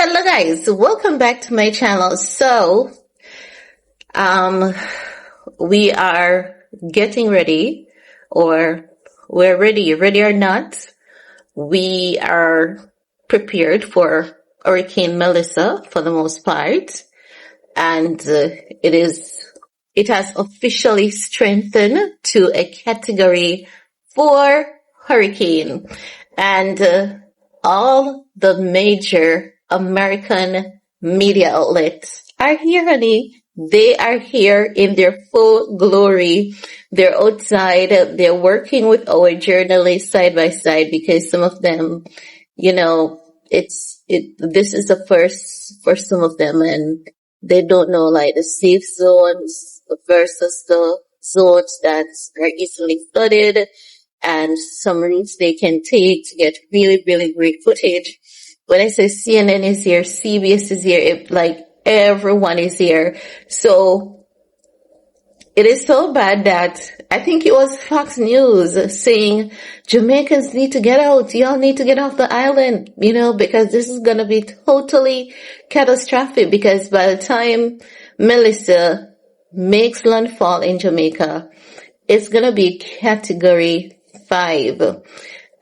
Hello guys, welcome back to my channel. So, we are getting ready, or we're ready or not. We are prepared for Hurricane Melissa for the most part, and it has officially strengthened to a Category 4 hurricane, and all the major American media outlets are here, honey. They are here in their full glory. They're outside. They're working with our journalists side by side because some of them, this is the first for some of them, and they don't know like the safe zones versus the zones that are easily flooded, and some routes they can take to get really, really great footage. When I say CNN is here, CBS is here, everyone is here. So it is so bad that I think it was Fox News saying Jamaicans need to get out. Y'all need to get off the island, because this is going to be totally catastrophic, because by the time Melissa makes landfall in Jamaica, it's going to be Category 5.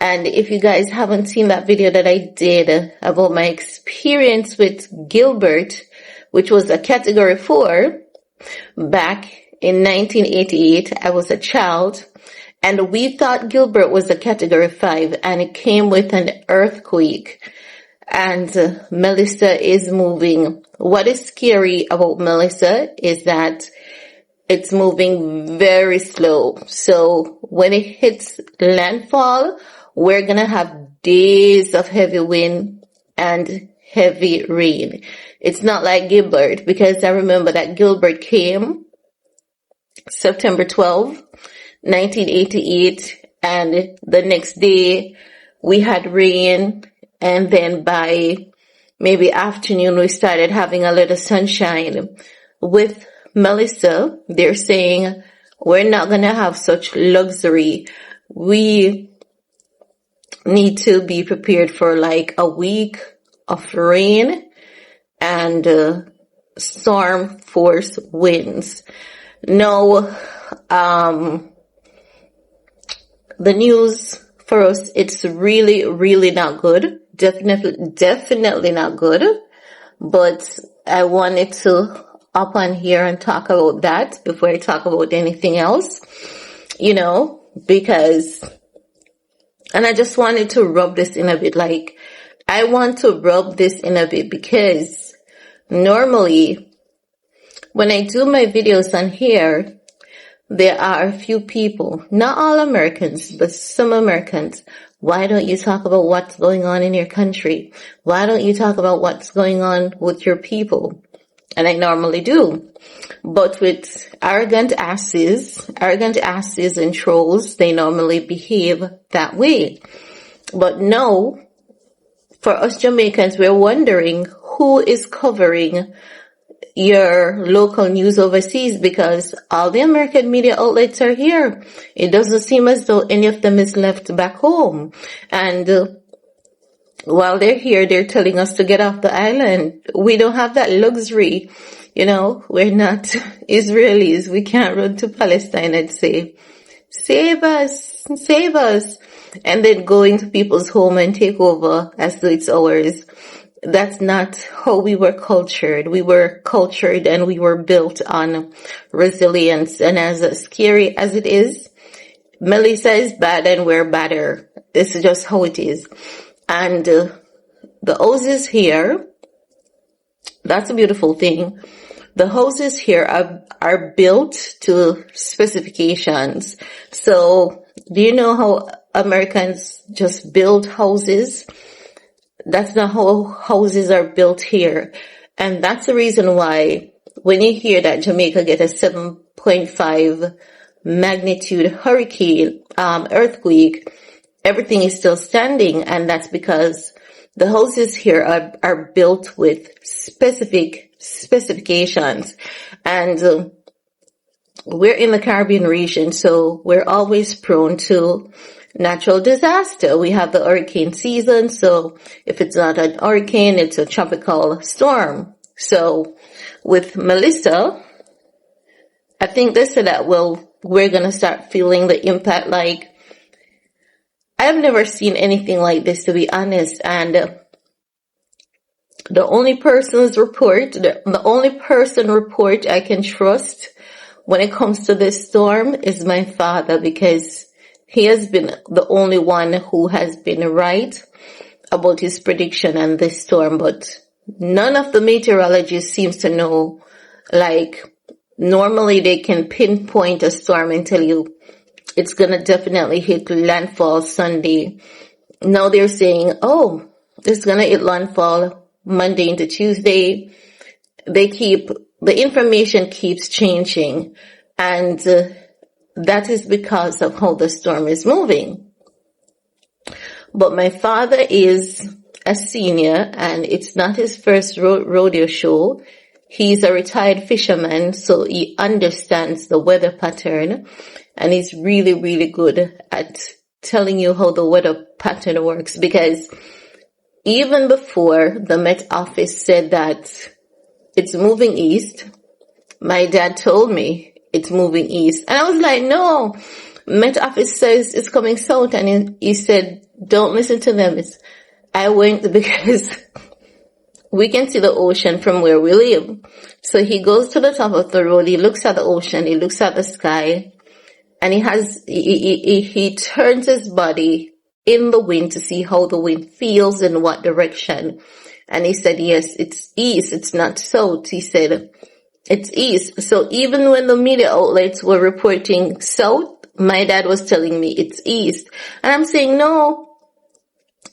And if you guys haven't seen that video that I did about my experience with Gilbert, which was a Category 4, back in 1988, I was a child, and we thought Gilbert was a Category 5, and it came with an earthquake. And Melissa is moving. What is scary about Melissa is that it's moving very slow. So when it hits landfall, we're going to have days of heavy wind and heavy rain. It's not like Gilbert, because I remember that Gilbert came September 12, 1988, and the next day we had rain, and then by maybe afternoon we started having a little sunshine. With Melissa, they're saying we're not going to have such luxury. We need to be prepared for like a week of rain and storm force winds. No, the news for us, it's really, really not good. Definitely not good. But I wanted to up on here and talk about that before I talk about anything else, because, and I just wanted to rub this in a bit. I want to rub this in a bit because normally when I do my videos on here, there are a few people, not all Americans, but some Americans. Why don't you talk about what's going on in your country? Why don't you talk about what's going on with your people? And I normally do. But with arrogant asses and trolls, they normally behave that way. But no, for us Jamaicans, we're wondering who is covering your local news overseas, because all the American media outlets are here. It doesn't seem as though any of them is left back home. And while they're here, they're telling us to get off the island. We don't have that luxury. We're not Israelis. We can't run to Palestine and say, save us, and then go into people's home and take over as though it's ours. That's not how we were cultured. We were cultured and we were built on resilience. And as scary as it is, Melissa is bad and we're badder. This is just how it is. And the houses here, that's a beautiful thing. The houses here are built to specifications. So do you know how Americans just build houses? That's not how houses are built here. And that's the reason why when you hear that Jamaica get a 7.5 magnitude hurricane, earthquake, everything is still standing. And that's because the houses here are built with specifications. And we're in the Caribbean region, so we're always prone to natural disaster. We have the hurricane season, so if it's not an hurricane, it's a tropical storm. So with Melissa, I think they said that, well, we're going to start feeling the impact. Like, I've never seen anything like this, to be honest. And the only person's report, the only person report I can trust when it comes to this storm is my father, because he has been the only one who has been right about his prediction on this storm. But none of the meteorologists seems to know. Like, normally they can pinpoint a storm and tell you it's going to definitely hit landfall Sunday. Now they're saying, oh, it's going to hit landfall Monday into Tuesday. The information keeps changing, and that is because of how the storm is moving. But my father is a senior, and it's not his first rodeo show. He's a retired fisherman, so he understands the weather pattern, and he's really, really good at telling you how the weather pattern works, because even before the Met Office said that it's moving east, my dad told me it's moving east. And I was like, no, Met Office says it's coming south. And he said, don't listen to them. I went because we can see the ocean from where we live. So he goes to the top of the road. He looks at the ocean. He looks at the sky. And he turns his body in the wind to see how the wind feels in what direction. And he said, yes, it's east. It's not south. He said, it's east. So even when the media outlets were reporting south, my dad was telling me it's east. And I'm saying, no,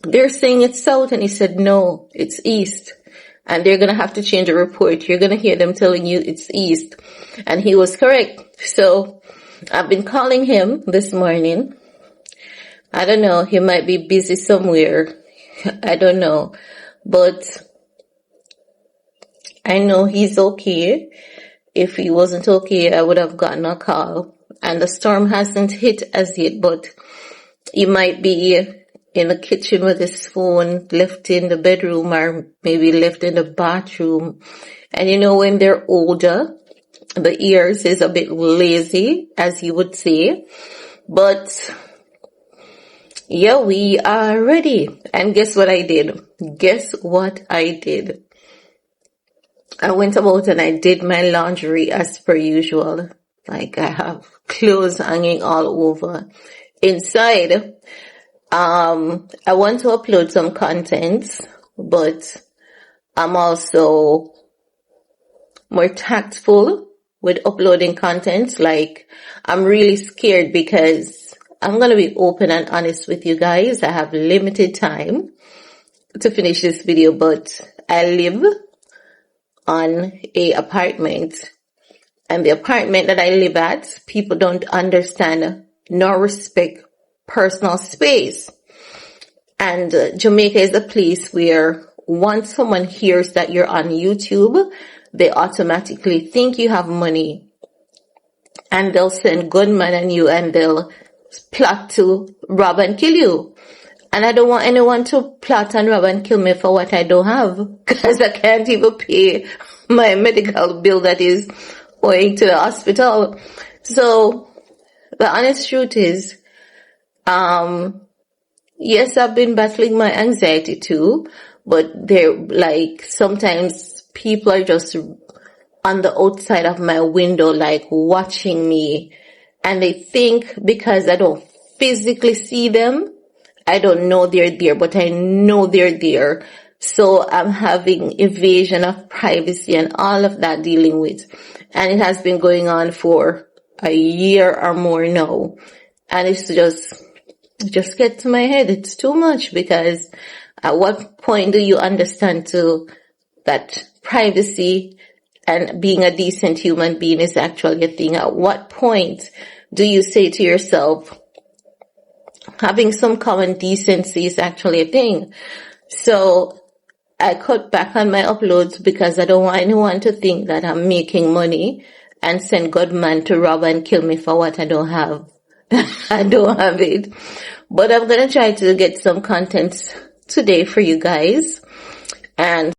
they're saying it's south. And he said, no, it's east. And they're going to have to change the report. You're going to hear them telling you it's east. And he was correct. So I've been calling him this morning. I don't know. He might be busy somewhere. I don't know. But I know he's okay. If he wasn't okay, I would have gotten a call. And the storm hasn't hit as yet, but he might be in the kitchen with his phone, left in the bedroom, or maybe left in the bathroom. And you know, when they're older, the ears is a bit lazy, as you would say. But yeah, we are ready. And guess what I did? Guess what I did? I went about and I did my laundry as per usual. Like, I have clothes hanging all over. Inside, I want to upload some content, but I'm also more tactful with uploading content. Like, I'm really scared because I'm going to be open and honest with you guys. I have limited time to finish this video, but I live on a apartment, and the apartment that I live at, people don't understand nor respect personal space. And Jamaica is a place where once someone hears that you're on YouTube, they automatically think you have money, and they'll send gunmen on you, and they'll plot to rob and kill you. And I don't want anyone to plot and rob and kill me for what I don't have, because I can't even pay my medical bill that is owing to the hospital. So the honest truth is, yes, I've been battling my anxiety too, but they're like, sometimes people are just on the outside of my window, like watching me, and they think because I don't physically see them, I don't know they're there, but I know they're there. So I'm having evasion of privacy and all of that dealing with. And it has been going on for a year or more now. And it's just get to my head. It's too much, because at what point do you understand too that privacy and being a decent human being is actually a thing? At what point do you say to yourself, having some common decency is actually a thing? So I cut back on my uploads because I don't want anyone to think that I'm making money and send gunmen to rob and kill me for what I don't have. I don't have it. But I'm gonna try to get some content today for you guys. And